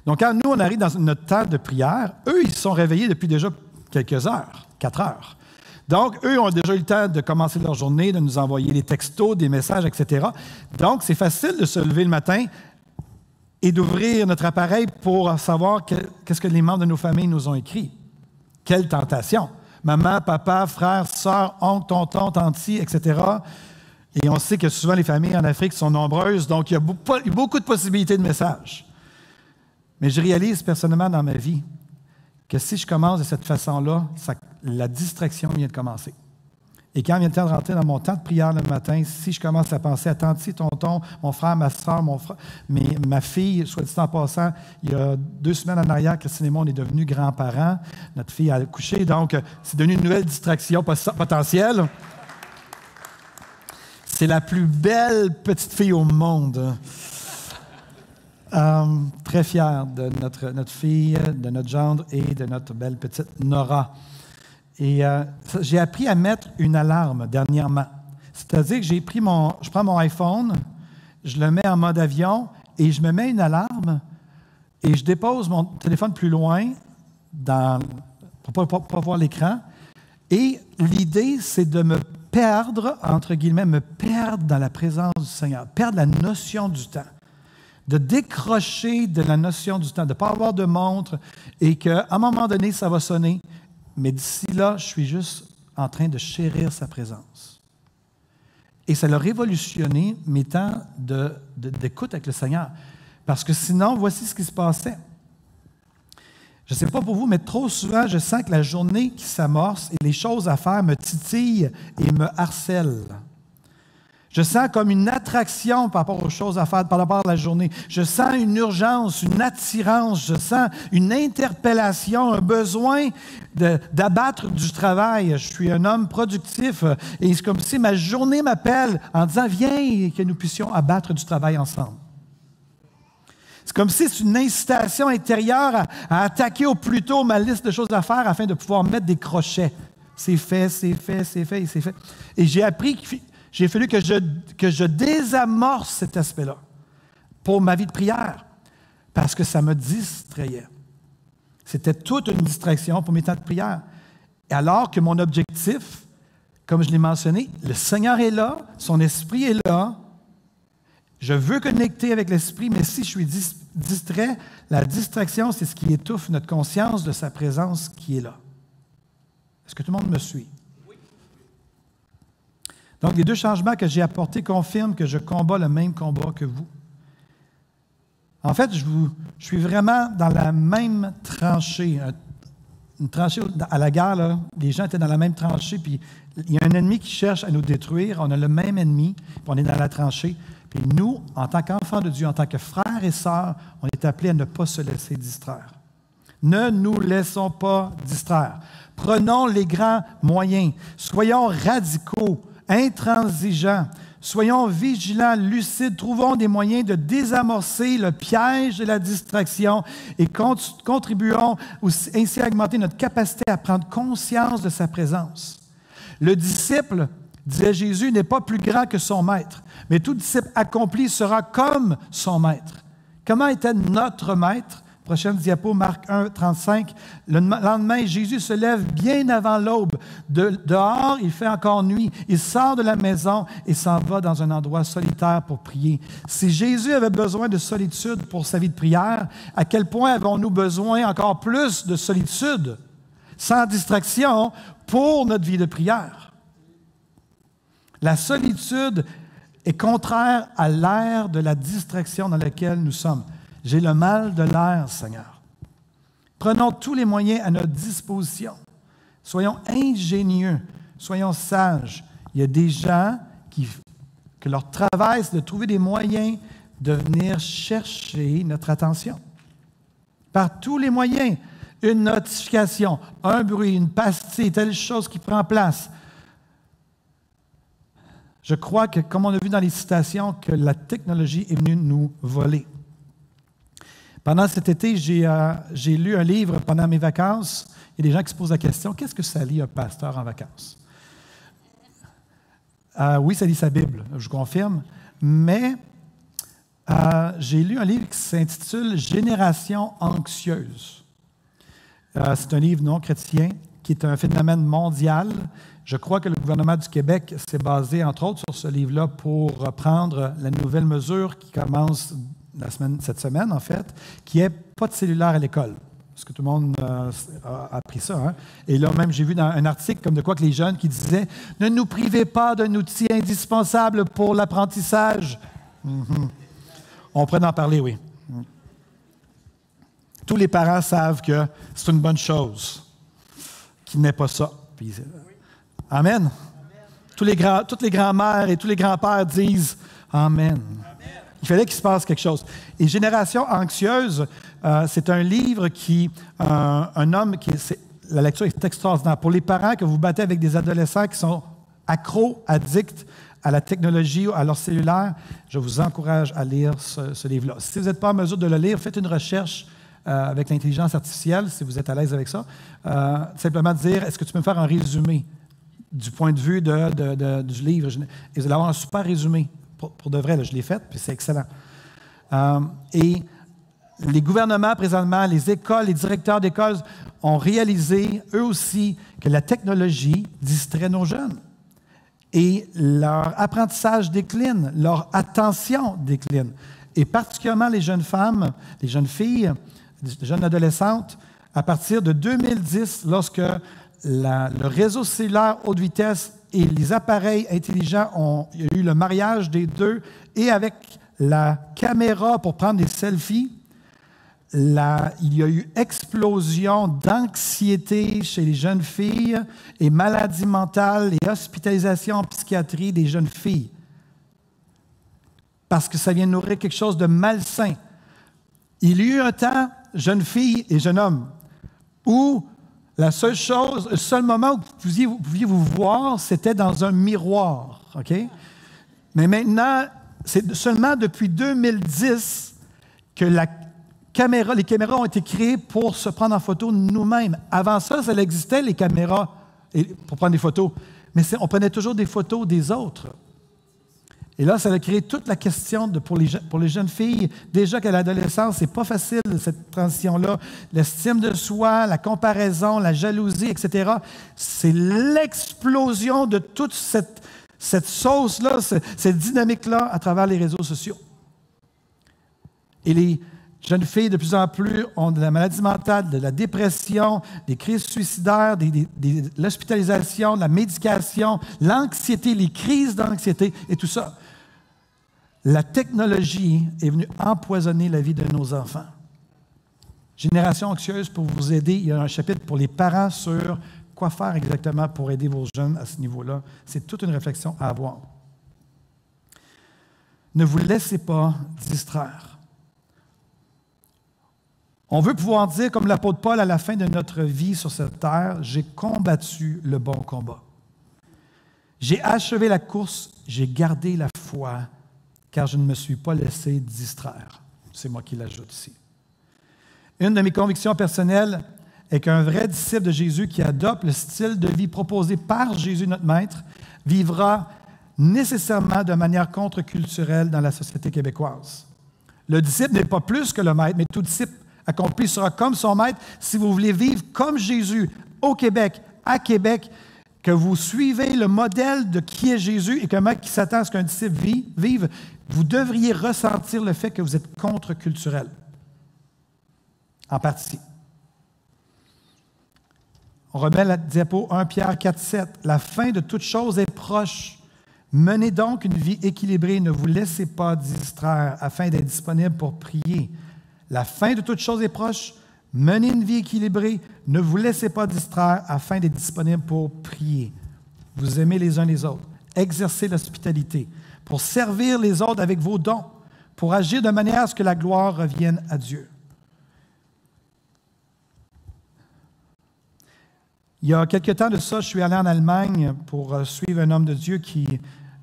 Donc, quand nous, on arrive dans notre temps de prière, eux, ils se sont réveillés depuis déjà quelques heures, 4 heures. Donc, eux ont déjà eu le temps de commencer leur journée, de nous envoyer des textos, des messages, etc. Donc, c'est facile de se lever le matin et d'ouvrir notre appareil pour savoir qu'est-ce que les membres de nos familles nous ont écrit. Quelle tentation! Maman, papa, frère, sœur, oncle, tonton, tanti, etc. Et on sait que souvent les familles en Afrique sont nombreuses, donc il y a beaucoup de possibilités de messages. Mais je réalise personnellement dans ma vie que si je commence de cette façon-là, la distraction vient de commencer. Et quand vient le temps de rentrer dans mon temps de prière le matin, si je commence à penser à tanti, tonton, mon frère, ma soeur, ma fille, soit dit en passant, il y a 2 semaines en arrière, Christine et moi, on est devenus grands-parents. Notre fille a accouché, donc c'est devenu une nouvelle distraction potentielle. C'est la plus belle petite fille au monde. Très fière de notre fille, de notre gendre et de notre belle petite Nora. Et j'ai appris à mettre une alarme dernièrement. C'est-à-dire que je prends mon iPhone, je le mets en mode avion et je me mets une alarme et je dépose mon téléphone plus loin pour ne pas voir l'écran. Et l'idée, c'est de me perdre, entre guillemets, me perdre dans la présence du Seigneur, perdre la notion du temps. De décrocher de la notion du temps, de ne pas avoir de montre et qu'à un moment donné, ça va sonner. Mais d'ici là, je suis juste en train de chérir sa présence. Et ça a révolutionné mes temps d'écoute avec le Seigneur. Parce que sinon, voici ce qui se passait. Je ne sais pas pour vous, mais trop souvent, je sens que la journée qui s'amorce et les choses à faire me titillent et me harcèlent. Je sens comme une attraction par rapport aux choses à faire, par rapport à la journée. Je sens une urgence, une attirance, je sens une interpellation, un besoin d'abattre du travail. Je suis un homme productif et c'est comme si ma journée m'appelle en disant « Viens que nous puissions abattre du travail ensemble ». C'est comme si c'est une incitation intérieure à attaquer au plus tôt ma liste de choses à faire afin de pouvoir mettre des crochets. C'est fait, c'est fait, c'est fait, c'est fait. Et j'ai appris qu'il a fallu que je désamorce cet aspect-là pour ma vie de prière parce que ça me distrayait. C'était toute une distraction pour mes temps de prière. Alors que mon objectif, comme je l'ai mentionné, le Seigneur est là, son esprit est là. Je veux connecter avec l'esprit, mais si je suis distrait, la distraction, c'est ce qui étouffe notre conscience de sa présence qui est là. Est-ce que tout le monde me suit? Donc, les 2 changements que j'ai apportés confirment que je combats le même combat que vous. En fait, je suis vraiment dans la même tranchée. Une tranchée à la guerre, là, les gens étaient dans la même tranchée, puis il y a un ennemi qui cherche à nous détruire. On a le même ennemi, puis on est dans la tranchée. Puis nous, en tant qu'enfants de Dieu, en tant que frères et sœurs, on est appelés à ne pas se laisser distraire. Ne nous laissons pas distraire. Prenons les grands moyens. Soyons radicaux, intransigeants. Soyons vigilants, lucides. Trouvons des moyens de désamorcer le piège de la distraction et contribuons ainsi à augmenter notre capacité à prendre conscience de sa présence. Le disciple, disait Jésus, n'est pas plus grand que son maître, mais tout disciple accompli sera comme son maître. Comment était notre maître? Prochaine diapo, Marc 1, 35. Le lendemain, Jésus se lève bien avant l'aube. Dehors, il fait encore nuit. Il sort de la maison et s'en va dans un endroit solitaire pour prier. Si Jésus avait besoin de solitude pour sa vie de prière, à quel point avons-nous besoin encore plus de solitude, sans distraction, pour notre vie de prière? La solitude est contraire à l'ère de la distraction dans laquelle nous sommes. J'ai le mal de l'air, Seigneur. Prenons tous les moyens à notre disposition. Soyons ingénieux, soyons sages. Il y a des gens que leur travail, c'est de trouver des moyens de venir chercher notre attention. Par tous les moyens, une notification, un bruit, une pastille, telle chose qui prend place. Je crois que, comme on a vu dans les citations, que la technologie est venue nous voler. Pendant cet été, j'ai lu un livre pendant mes vacances. Il y a des gens qui se posent la question, qu'est-ce que ça lit un pasteur en vacances? Oui, ça lit sa Bible, je vous confirme. Mais j'ai lu un livre qui s'intitule « Génération anxieuse ». C'est un livre non chrétien qui est un phénomène mondial. Je crois que le gouvernement du Québec s'est basé, entre autres, sur ce livre-là pour prendre la nouvelle mesure qui commence cette semaine, en fait, qui est pas de cellulaire à l'école. Parce que tout le monde a appris ça. Hein? Et là, même, j'ai vu dans un article comme de quoi que les jeunes qui disaient « Ne nous privez pas d'un outil indispensable pour l'apprentissage. » On pourrait en parler, oui. Tous les parents savent que c'est une bonne chose qu'il n'ait pas ça. Puis, Amen. Toutes les grands-mères et tous les grands-pères disent « Amen. » Il fallait qu'il se passe quelque chose. Et Génération anxieuse, c'est un livre un homme la lecture est extraordinaire. Pour les parents que vous battez avec des adolescents qui sont accros, addicts à la technologie ou à leur cellulaire, je vous encourage à lire ce livre-là. Si vous n'êtes pas en mesure de le lire, faites une recherche avec l'intelligence artificielle, si vous êtes à l'aise avec ça. Simplement dire, est-ce que tu peux me faire un résumé du point de vue du livre? Et vous allez avoir un super résumé. Pour de vrai, là, je l'ai fait, puis c'est excellent. Et les gouvernements, présentement, les écoles, les directeurs d'écoles ont réalisé, eux aussi, que la technologie distrait nos jeunes. Et leur apprentissage décline, leur attention décline. Et particulièrement les jeunes femmes, les jeunes filles, les jeunes adolescentes, à partir de 2010, lorsque le réseau cellulaire haute vitesse et les appareils intelligents, il y a eu le mariage des deux, et avec la caméra pour prendre des selfies, il y a eu explosion d'anxiété chez les jeunes filles et maladies mentales et hospitalisation en psychiatrie des jeunes filles. Parce que ça vient nourrir quelque chose de malsain. Il y a eu un temps, jeunes filles et jeunes hommes, où le seul moment où vous pouviez vous voir, c'était dans un miroir. OK? Mais maintenant, c'est seulement depuis 2010 que les caméras ont été créées pour se prendre en photo nous-mêmes. Avant ça existait, les caméras pour prendre des photos. Mais on prenait toujours des photos des autres. Et là, ça a créé toute la question pour les jeunes filles. Déjà qu'à l'adolescence, c'est pas facile, cette transition-là. L'estime de soi, la comparaison, la jalousie, etc. C'est l'explosion de toute cette sauce-là, cette dynamique-là à travers les réseaux sociaux. Et les jeunes filles, de plus en plus, ont de la maladie mentale, de la dépression, des crises suicidaires, de l'hospitalisation, de la médication, l'anxiété, les crises d'anxiété et tout ça. La technologie est venue empoisonner la vie de nos enfants. Génération anxieuse, pour vous aider, il y a un chapitre pour les parents sur quoi faire exactement pour aider vos jeunes à ce niveau-là. C'est toute une réflexion à avoir. Ne vous laissez pas distraire. On veut pouvoir dire, comme l'apôtre Paul à la fin de notre vie sur cette terre, « J'ai combattu le bon combat. J'ai achevé la course, j'ai gardé la foi, car je ne me suis pas laissé distraire. » C'est moi qui l'ajoute ici. Une de mes convictions personnelles est qu'un vrai disciple de Jésus qui adopte le style de vie proposé par Jésus notre Maître vivra nécessairement de manière contre-culturelle dans la société québécoise. Le disciple n'est pas plus que le Maître, mais tout disciple accompli sera comme son Maître. Si vous voulez vivre comme Jésus au Québec, à Québec, que vous suivez le modèle de qui est Jésus et comment il s'attend à ce qu'un disciple vive, vous devriez ressentir le fait que vous êtes contre-culturel. En partie. On remet la diapo 1 Pierre 4, 7. La fin de toute chose est proche. Menez donc une vie équilibrée, ne vous laissez pas distraire afin d'être disponible pour prier. La fin de toute chose est proche. Menez une vie équilibrée, ne vous laissez pas distraire afin d'être disponible pour prier. Vous aimez les uns les autres. Exercez l'hospitalité pour servir les autres avec vos dons, pour agir de manière à ce que la gloire revienne à Dieu. Il y a quelque temps de ça, je suis allé en Allemagne pour suivre un homme de Dieu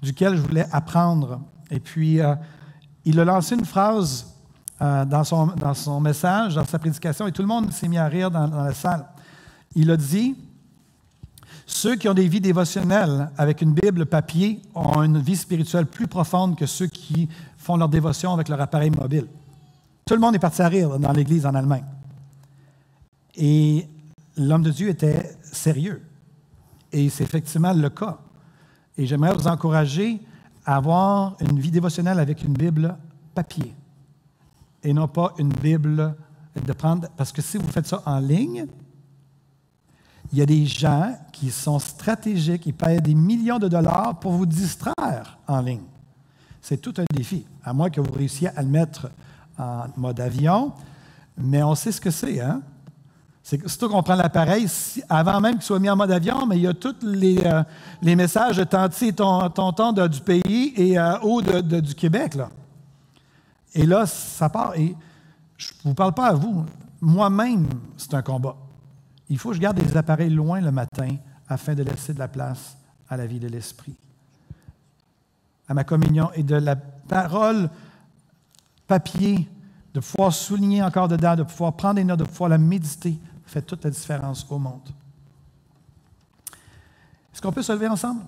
duquel je voulais apprendre. Et puis, il a lancé une phrase dans son message, dans sa prédication, et tout le monde s'est mis à rire dans la salle. Il a dit, « Ceux qui ont des vies dévotionnelles avec une Bible papier ont une vie spirituelle plus profonde que ceux qui font leur dévotion avec leur appareil mobile. » Tout le monde est parti à rire dans l'Église en Allemagne. Et l'homme de Dieu était sérieux. Et c'est effectivement le cas. Et j'aimerais vous encourager à avoir une vie dévotionnelle avec une Bible papier. Et non pas une Bible de prendre... Parce que si vous faites ça en ligne, il y a des gens qui sont stratégiques, ils payent des millions de dollars pour vous distraire en ligne. C'est tout un défi, à moins que vous réussissiez à le mettre en mode avion. Mais on sait ce que c'est, hein? C'est surtout qu'on prend l'appareil, avant même qu'il soit mis en mode avion, mais il y a tous les messages de Tanti, tonton du pays et haut du Québec. Là. Et là, ça part. Et je ne vous parle pas à vous. Moi-même, c'est un combat. Il faut que je garde les appareils loin le matin afin de laisser de la place à la vie de l'esprit, à ma communion et de la parole papier, de pouvoir souligner encore dedans, de pouvoir prendre des notes, de pouvoir la méditer, fait toute la différence au monde. Est-ce qu'on peut se lever ensemble?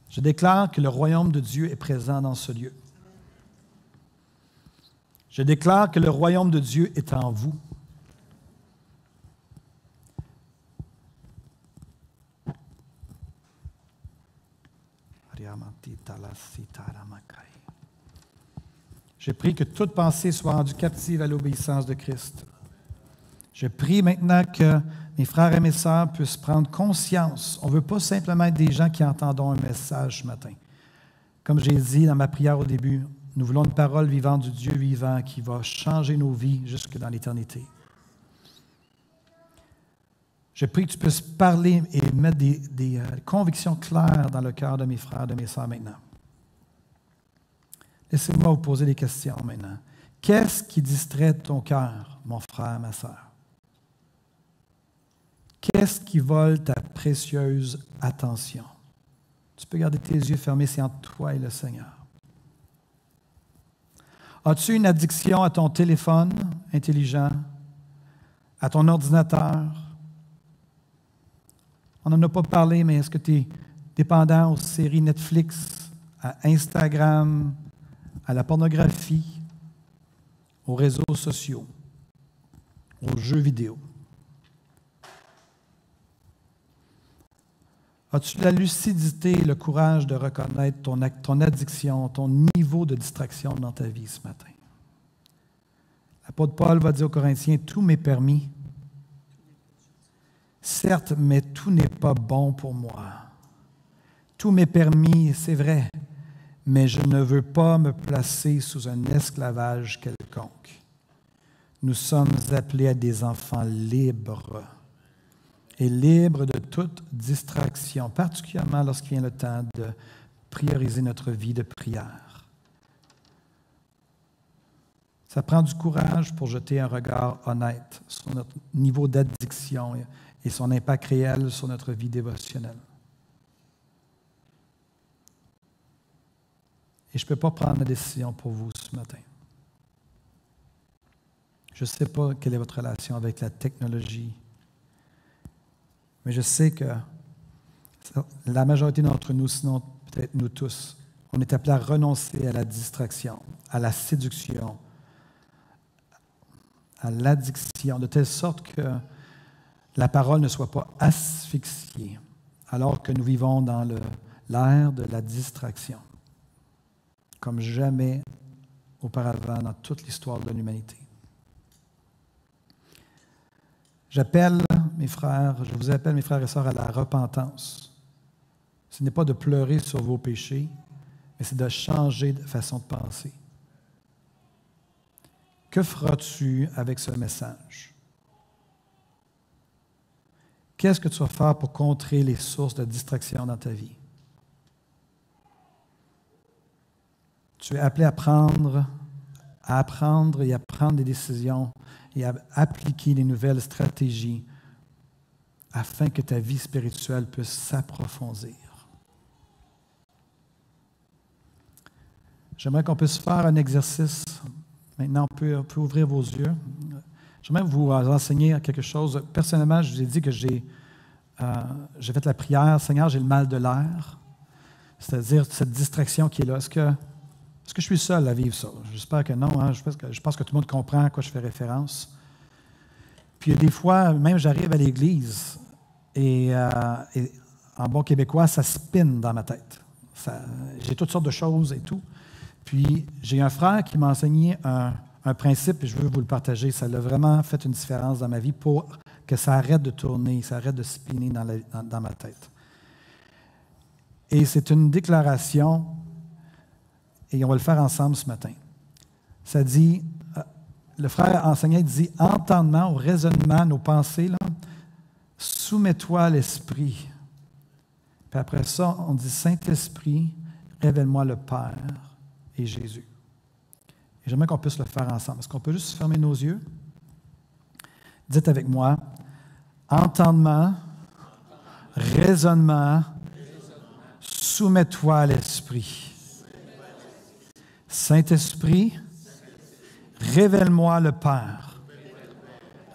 Je déclare que le royaume de Dieu est présent dans ce lieu. Je déclare que le royaume de Dieu est en vous. Je prie que toute pensée soit rendue captive à l'obéissance de Christ. Je prie maintenant que mes frères et mes sœurs puissent prendre conscience. On ne veut pas simplement être des gens qui entendons un message ce matin. Comme j'ai dit dans ma prière au début, nous voulons une parole vivante du Dieu vivant qui va changer nos vies jusque dans l'éternité. Je prie que tu puisses parler et mettre des convictions claires dans le cœur de mes frères et de mes sœurs maintenant. Laissez-moi vous poser des questions maintenant. Qu'est-ce qui distrait ton cœur, mon frère, ma sœur? Qu'est-ce qui vole ta précieuse attention? Tu peux garder tes yeux fermés, c'est entre toi et le Seigneur. As-tu une addiction à ton téléphone intelligent, à ton ordinateur? On n'en a pas parlé, mais est-ce que tu es dépendant aux séries Netflix, à Instagram, à la pornographie, aux réseaux sociaux, aux jeux vidéo? As-tu la lucidité et le courage de reconnaître ton addiction, ton niveau de distraction dans ta vie ce matin? L'apôtre Paul va dire aux Corinthiens, « Tout m'est permis. Certes, mais tout n'est pas bon pour moi. Tout m'est permis, c'est vrai, mais je ne veux pas me placer sous un esclavage quelconque. Nous sommes appelés à des enfants libres et libres de toute distraction, particulièrement lorsqu'il vient le temps de prioriser notre vie de prière. Ça prend du courage pour jeter un regard honnête sur notre niveau d'addiction et son impact réel sur notre vie dévotionnelle. Et je ne peux pas prendre la décision pour vous ce matin. Je ne sais pas quelle est votre relation avec la technologie, mais je sais que la majorité d'entre nous, sinon peut-être nous tous, on est appelés à renoncer à la distraction, à la séduction, à l'addiction, de telle sorte que la parole ne soit pas asphyxiée, alors que nous vivons dans l'ère de la distraction, comme jamais auparavant dans toute l'histoire de l'humanité. Je vous appelle, mes frères et sœurs, à la repentance. Ce n'est pas de pleurer sur vos péchés, mais c'est de changer de façon de penser. Que feras-tu avec ce message? Qu'est-ce que tu vas faire pour contrer les sources de distraction dans ta vie? Tu es appelé à apprendre et à prendre des décisions et à appliquer les nouvelles stratégies afin que ta vie spirituelle puisse s'approfondir. J'aimerais qu'on puisse faire un exercice. Maintenant, on peut ouvrir vos yeux. J'aimerais vous enseigner quelque chose. Personnellement, je vous ai dit que j'ai fait la prière. Seigneur, j'ai le mal de l'air. C'est-à-dire cette distraction qui est là. Est-ce que je suis seul à vivre ça? J'espère que non. Hein? Je pense que tout le monde comprend à quoi je fais référence. Puis des fois, même j'arrive à l'église et en bon québécois, ça spinne dans ma tête. J'ai toutes sortes de choses et tout. Puis j'ai un frère qui m'a enseigné un principe et je veux vous le partager. Ça a vraiment fait une différence dans ma vie pour que ça arrête de tourner, ça arrête de spinner dans ma tête. Et c'est une déclaration. Et on va le faire ensemble ce matin. Ça dit, le frère enseignant dit, entendement, au raisonnement, nos pensées, là, soumets-toi à l'Esprit. Puis après ça, on dit, Saint-Esprit, révèle-moi le Père et Jésus. Et j'aimerais qu'on puisse le faire ensemble. Est-ce qu'on peut juste fermer nos yeux? Dites avec moi, entendement, raisonnement, soumets-toi à l'Esprit. Saint-Esprit, révèle-moi le Père.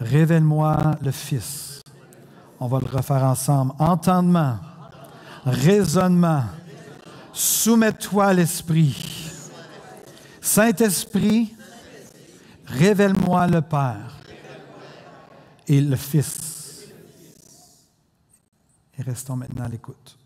Révèle-moi le Fils. On va le refaire ensemble. Entendement, raisonnement, soumets-toi à l'Esprit. Saint-Esprit, révèle-moi le Père et le Fils. Et restons maintenant à l'écoute.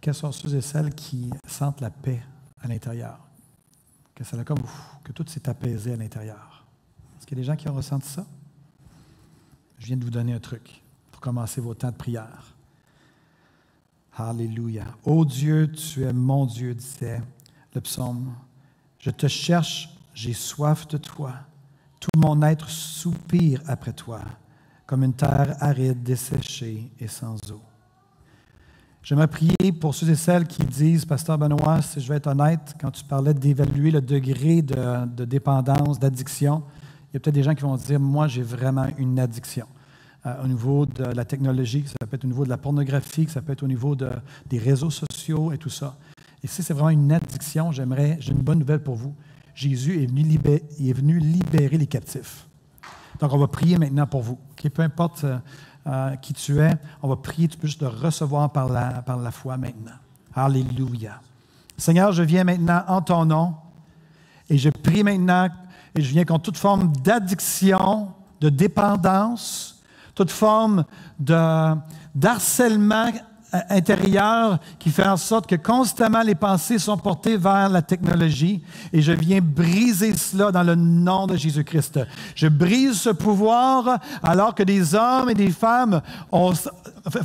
Quelles sont ceux et celles qui sentent la paix à l'intérieur? Que ça a comme que tout s'est apaisé à l'intérieur. Est-ce qu'il y a des gens qui ont ressenti ça? Je viens de vous donner un truc pour commencer vos temps de prière. Alléluia. Ô Dieu, tu es mon Dieu, disait le psaume. Je te cherche, j'ai soif de toi. Tout mon être soupire après toi, comme une terre aride, desséchée et sans eau. J'aimerais prier pour ceux et celles qui disent, Pasteur Benoît, si je vais être honnête, quand tu parlais d'évaluer le degré de dépendance, d'addiction, il y a peut-être des gens qui vont dire, moi, j'ai vraiment une addiction. Au niveau de la technologie, ça peut être au niveau de la pornographie, ça peut être au niveau des réseaux sociaux et tout ça. Et si c'est vraiment une addiction, j'ai une bonne nouvelle pour vous. Jésus est venu libérer les captifs. Donc, on va prier maintenant pour vous. Okay? Peu importe qui tu es, on va prier, tu peux juste le recevoir par la foi maintenant. Alléluia. Seigneur, je viens maintenant en ton nom et je prie maintenant et je viens contre toute forme d'addiction, de dépendance, toute forme d'harcèlement intérieur qui fait en sorte que constamment les pensées sont portées vers la technologie et je viens briser cela dans le nom de Jésus-Christ. Je brise ce pouvoir alors que des hommes et des femmes ont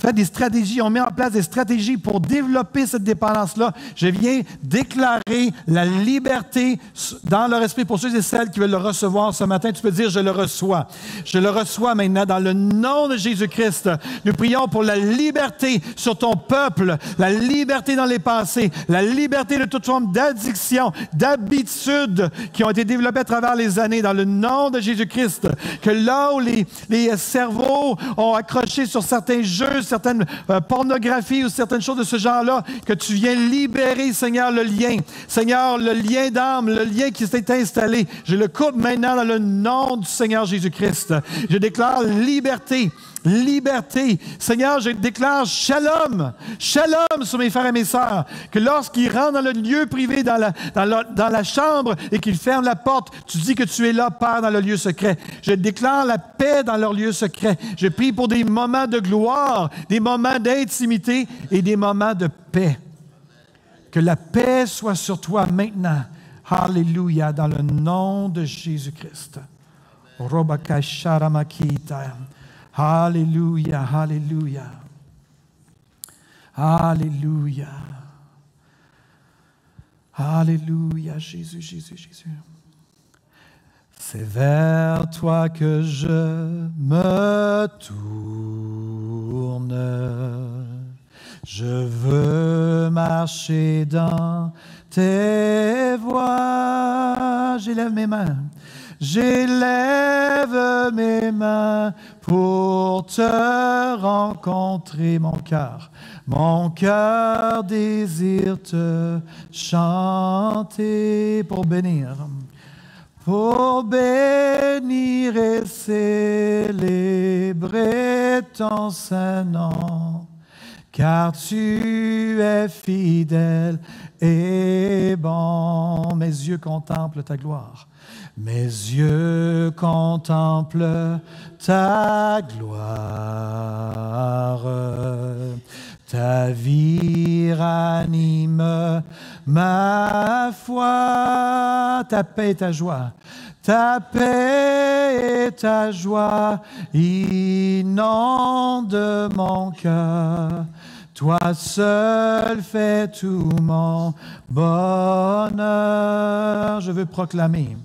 fait des stratégies, ont mis en place des stratégies pour développer cette dépendance-là. Je viens déclarer la liberté dans leur esprit pour ceux et celles qui veulent le recevoir ce matin. Tu peux dire, je le reçois. Je le reçois maintenant dans le nom de Jésus-Christ. Nous prions pour la liberté sur ton peuple, la liberté dans les pensées, la liberté de toute forme d'addiction, d'habitudes qui ont été développées à travers les années dans le nom de Jésus-Christ. Que là où les cerveaux ont accroché sur certains jeux, certaines pornographies ou certaines choses de ce genre-là, que tu viens libérer, Seigneur, le lien. Seigneur, le lien d'âme, le lien qui s'est installé, je le coupe maintenant dans le nom du Seigneur Jésus-Christ. Je déclare liberté. Liberté. Seigneur, je déclare shalom. Shalom sur mes frères et mes sœurs. Que lorsqu'ils rentrent dans le lieu privé, dans la chambre et qu'ils ferment la porte, tu dis que tu es là, Père, dans le lieu secret. Je déclare la paix dans leur lieu secret. Je prie pour des moments de gloire, des moments d'intimité et des moments de paix. Que la paix soit sur toi maintenant. Alléluia, dans le nom de Jésus-Christ. Alléluia, alléluia. Alléluia. Alléluia, Jésus, Jésus, Jésus. C'est vers toi que je me tourne. Je veux marcher dans tes voies. J'élève mes mains. J'élève mes mains pour te rencontrer, mon cœur. Mon cœur désire te chanter pour bénir et célébrer ton saint nom. Car tu es fidèle et bon. Mes yeux contemplent ta gloire. Mes yeux contemplent ta gloire. Ta vie ranime ma foi. Ta paix et ta joie. Ta paix et ta joie inondent mon cœur. Toi seul fais tout mon bonheur. Je veux proclamer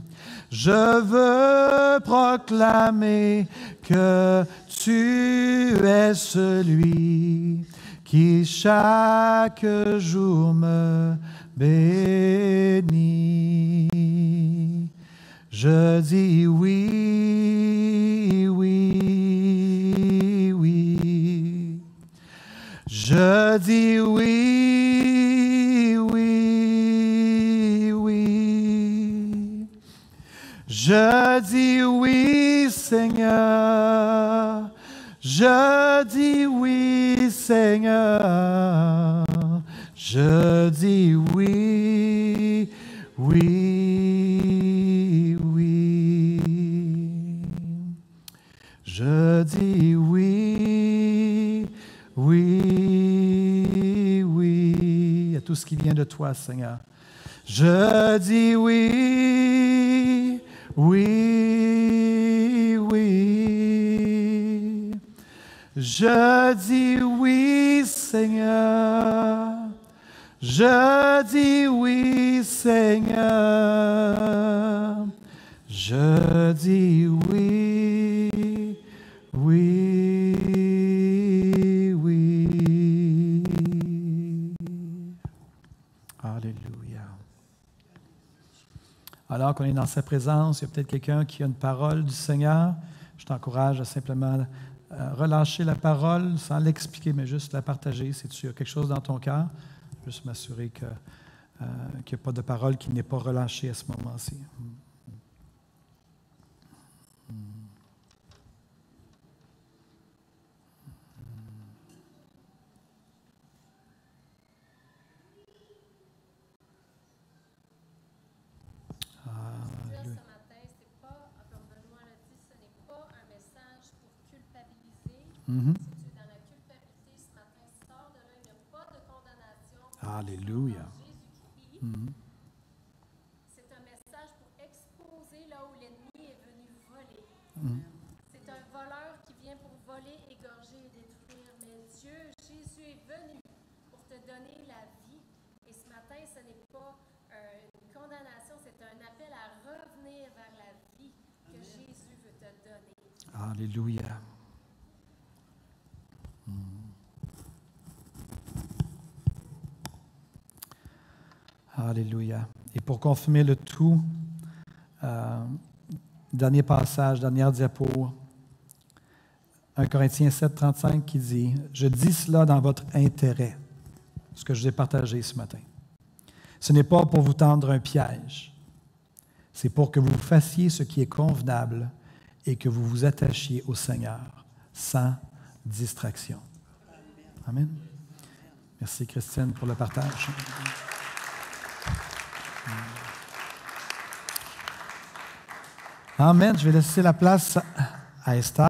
que tu es celui qui chaque jour me bénit. Je dis oui, oui, oui. Je dis oui, oui, oui. Je dis oui, Seigneur. Je dis oui, Seigneur. Je dis oui, oui, oui. Je dis oui, oui, oui. À tout ce qui vient de toi, Seigneur. Je dis oui, oui, oui. Je dis oui, Seigneur. Je dis oui, Seigneur. Je dis oui, oui, oui. Alors qu'on est dans sa présence, il y a peut-être quelqu'un qui a une parole du Seigneur. Je t'encourage à simplement relâcher la parole sans l'expliquer, mais juste la partager. Si tu as quelque chose dans ton cœur, juste m'assurer qu'il n'y a pas de parole qui n'est pas relâchée à ce moment-ci. Mm-hmm. Si tu es dans la culpabilité ce matin, sors de là, il n'y a pas de condamnation. Alléluia. Jésus-Christ. Mm-hmm. C'est un message pour exposer là où l'ennemi est venu voler. Mm-hmm. C'est un voleur qui vient pour voler, égorger et détruire. Mais Dieu, Jésus est venu pour te donner la vie. Et ce matin, ce n'est pas une condamnation, c'est un appel à revenir vers la vie que Jésus veut te donner. Alléluia. Alléluia. Et pour confirmer le tout, dernier passage, dernière diapo, 1 Corinthiens 7, 35 qui dit « Je dis cela dans votre intérêt », ce que je vous ai partagé ce matin. Ce n'est pas pour vous tendre un piège, c'est pour que vous fassiez ce qui est convenable et que vous vous attachiez au Seigneur sans distraction. Amen. Merci Christine pour le partage. Amen. Je vais laisser la place à Esther.